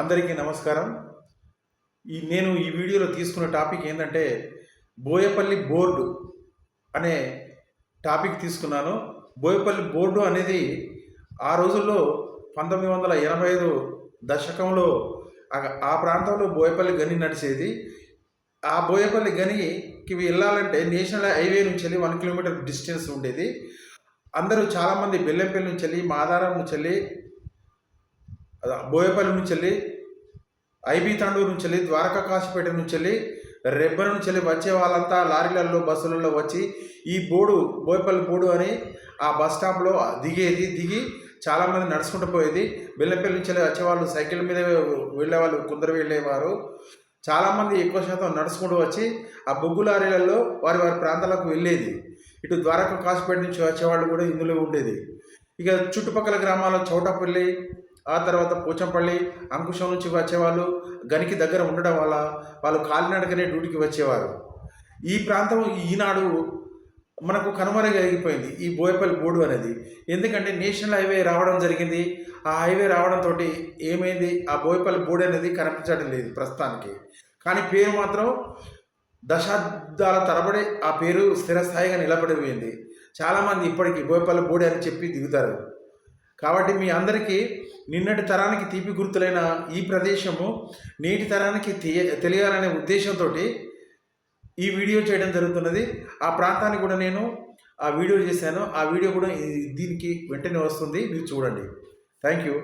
అందరికీ నమస్కారం. నేను ఈ వీడియోలో తీసుకున్న టాపిక్ ఏంటంటే బోయపల్లి బోర్డు అనే టాపిక్ తీసుకున్నాను. బోయపల్లి బోర్డు అనేది ఆ రోజుల్లో 1985 దశకంలో ఆ ప్రాంతంలో బోయపల్లి గని నడిచేది. ఆ బోయపల్లి గనికి వెళ్ళాలంటే నేషనల్ హైవే నుంచి వెళ్ళి 1 కిలోమీటర్ డిస్టెన్స్ ఉండేది. అందరూ చాలామంది బెల్లంపల్లి నుంచి వెళ్ళి, మాదారం నుంచి వెళ్ళి, బోయపల్లి నుంచి వెళ్ళి, ఐబీ తాండూరు నుంచి వెళ్ళి, ద్వారకా కాశీపేట నుంచి వెళ్ళి, రెబ్బర్ నుంచి వెళ్ళి వచ్చే వాళ్ళంతా లారీలలో బస్సులలో వచ్చి ఈ బోయపల్లి బోర్డు అని ఆ బస్ స్టాప్లో దిగి చాలామంది నడుచుకుంటూ పోయేది. బెల్లంపల్లి నుంచి వెళ్ళి వచ్చేవాళ్ళు సైకిల్ మీద వెళ్ళేవాళ్ళు, కొందరు వెళ్ళేవారు. చాలామంది ఎక్కువ శాతం నడుచుకుంటూ వచ్చి ఆ బొగ్గు లారీలలో వారి ప్రాంతాలకు వెళ్ళేది. ఇటు ద్వారకా కాశీపేట నుంచి వచ్చేవాళ్ళు కూడా ఇందులో ఉండేది. ఇక చుట్టుపక్కల గ్రామాల చౌటపల్లి, ఆ తర్వాత పోచంపల్లి, అంకుశం నుంచి వచ్చేవాళ్ళు గనికి దగ్గర ఉండడం వల్ల వాళ్ళు కాలినడకనే డ్యూటీకి వచ్చేవారు. ఈ ప్రాంతం ఈనాడు మనకు కనుమరుగైపోయింది, ఈ బోయపల్లి బోర్డు అనేది. ఎందుకంటే నేషనల్ హైవే రావడం జరిగింది. ఆ హైవే రావడంతో ఏమైంది, ఆ బోయపల్లి బోర్డు అనేది కనిపించడం లేదు ప్రస్తుతానికి. కానీ పేరు మాత్రం దశాబ్దాల తరబడి ఆ పేరు స్థిరస్థాయిగా నిలబడిపోయింది. చాలామంది ఇప్పటికీ బోయపల్లి బోర్డు అని చెప్పి దిగుతారు. కాబట్టి మీ అందరికీ నిన్నటి తరానికి తీపి గుర్తులైన ఈ ప్రదేశము నేటి తరానికి తెలియాలనే ఉద్దేశంతో ఈ వీడియో చేయడం జరుగుతున్నది. ఆ ప్రాంతాన్ని కూడా నేను ఆ వీడియో చేశాను. ఆ వీడియో కూడా దీనికి వెంటనే వస్తుంది, మీరు చూడండి. Thank you.